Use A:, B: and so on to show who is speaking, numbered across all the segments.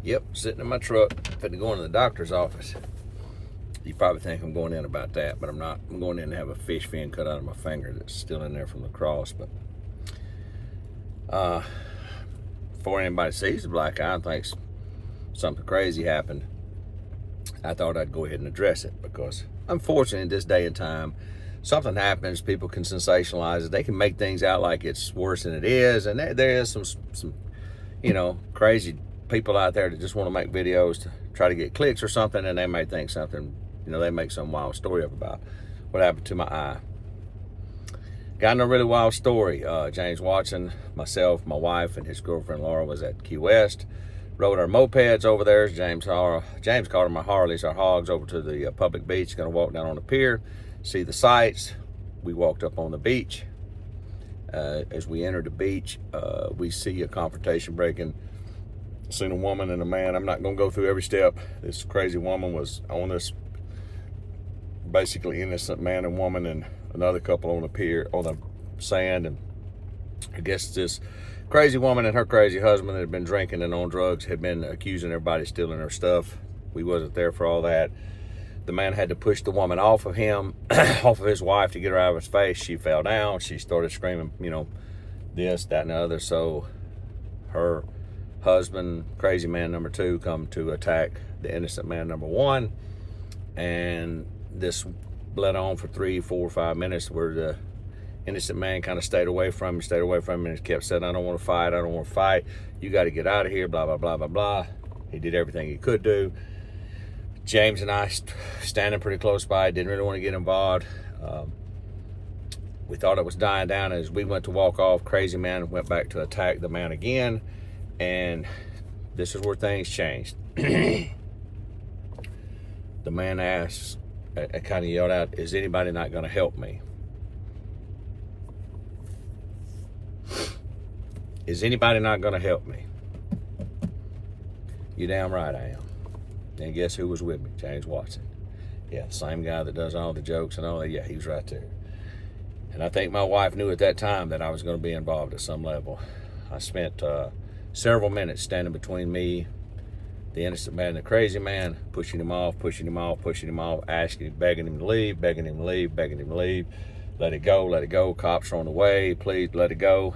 A: Yep, sitting in my truck, finna go into the doctor's office. You probably think I'm going in about that, but I'm not. I'm going in to have a fish fin cut out of my finger that's still in there from the cross. But before anybody sees the black eye and thinks something crazy happened, I thought I'd go ahead and address it, because unfortunately in this day and time, something happens, people can sensationalize it. They can make things out like it's worse than it is, and there is some crazy people out there that just want to make videos to try to get clicks or something, and they may think something, they make some wild story up about what happened to my eye. Got no really wild story. James Watson, myself, my wife, and his girlfriend Laura was at Key West. Rode our mopeds over there. James called them our Harleys, our hogs, over to the public beach. Going to walk down on the pier, see the sights. We walked up on the beach. As we entered the beach, we see a confrontation breaking. Seen a woman and a man. I'm not going to go through every step. This crazy woman was on this basically innocent man and woman, and another couple on the pier on the sand. And I guess this crazy woman and her crazy husband that had been drinking and on drugs had been accusing everybody of stealing her stuff. We wasn't there for all that. The man had to push the woman off of him, off of his wife, to get her out of his face. She fell down. She started screaming, this, that, and the other. So her husband, crazy man number two, come to attack the innocent man number one. And this bled on for 3, 4, 5 minutes, where the innocent man kind of stayed away from him, and kept saying, I don't want to fight. You got to get out of here, blah, blah, blah, blah, blah. He did everything he could do. James and I standing pretty close by, didn't really want to get involved. We thought it was dying down. As we went to walk off, crazy man went back to attack the man again. And this is where things changed. The man asked, kind of yelled out, is anybody not going to help me? Is anybody not going to help me? You damn right I am. And guess who was with me? James Watson. Yeah, the same guy that does all the jokes and all that. Yeah, he was right there. And I think my wife knew at that time that I was going to be involved at some level. I spent several minutes standing between me, the innocent man, and the crazy man, pushing him off, asking, begging him to leave. Let it go. Cops are on the way. Please let it go.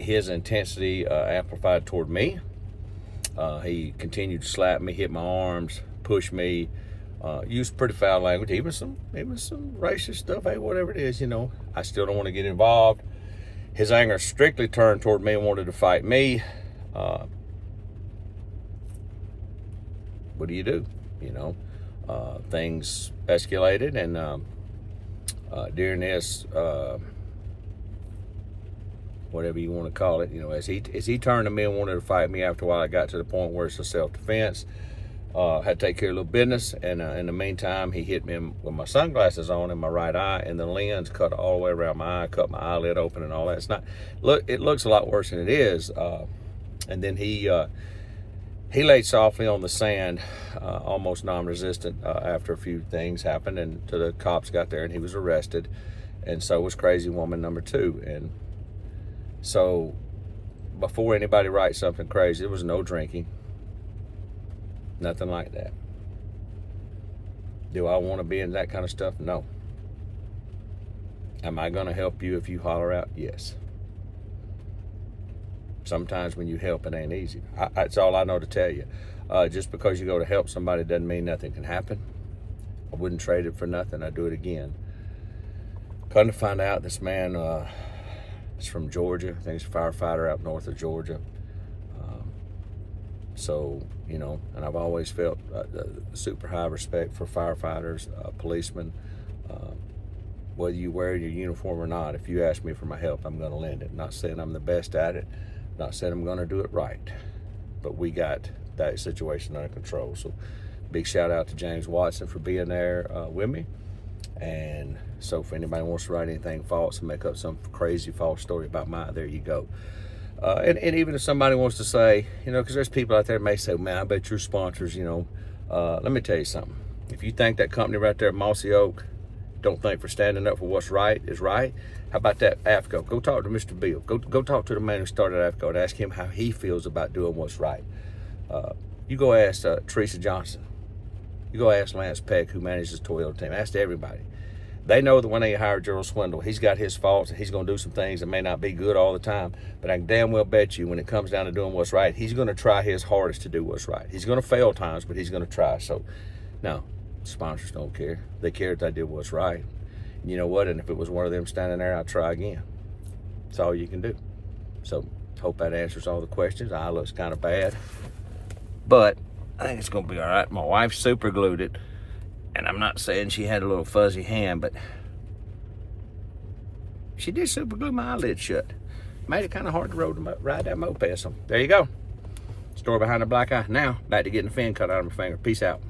A: His intensity amplified toward me. He continued to slap me, hit my arms, push me, used pretty foul language, even some racist stuff. Hey, whatever it is, I still don't want to get involved. His anger strictly turned toward me and wanted to fight me. What do you do? Things escalated, and during this, whatever you want to call it, as he turned to me and wanted to fight me, after a while I got to the point where it's a self-defense. Had to take care of a little business, and in the meantime, he hit me with my sunglasses on in my right eye, and the lens cut all the way around my eye, cut my eyelid open and all that. It looks a lot worse than it is. And then he laid softly on the sand, almost non-resistant, after a few things happened, and the cops got there, and he was arrested, and so was crazy woman number two. And so before anybody writes something crazy, there was no drinking. Nothing like that. Do I want to be in that kind of stuff? No. Am I going to help you if you holler out? Yes. Sometimes when you help, it ain't easy. That's all I know to tell you. Just because you go to help somebody doesn't mean nothing can happen. I wouldn't trade it for nothing. I'd do it again. Come to find out, this man is from Georgia. I think he's a firefighter out north of Georgia. So, and I've always felt super high respect for firefighters, policemen. Whether you wear your uniform or not, if you ask me for my help, I'm going to lend it. Not saying I'm the best at it, not saying I'm going to do it right, but we got that situation under control. So big shout out to James Watson for being there with me. And so if anybody wants to write anything false and make up some crazy false story about mine, there you go. And even if somebody wants to say, because there's people out there that may say, man, I bet your sponsors, let me tell you something. If you think that company right there, Mossy Oak, don't think for standing up for what's right is right. How about that AFCO? Go talk to Mr. Bill. Go talk to the man who started AFCO and ask him how he feels about doing what's right. You go ask Teresa Johnson. You go ask Lance Peck, who manages the Toyota team. Ask everybody. They know that when they hire Gerald Swindle, he's got his faults and he's going to do some things that may not be good all the time. But I can damn well bet you when it comes down to doing what's right, he's going to try his hardest to do what's right. He's going to fail times, but he's going to try. So, no, sponsors don't care. They care if they did what's right. And you know what? And if it was one of them standing there, I'd try again. That's all you can do. So, hope that answers all the questions. Eye looks kind of bad, but I think it's going to be all right. My wife super glued it. And I'm not saying she had a little fuzzy hand, but she did super glue my eyelid shut. Made it kind of hard to ride that moped. So there you go. Story behind the black eye. Now, back to getting the fin cut out of my finger. Peace out.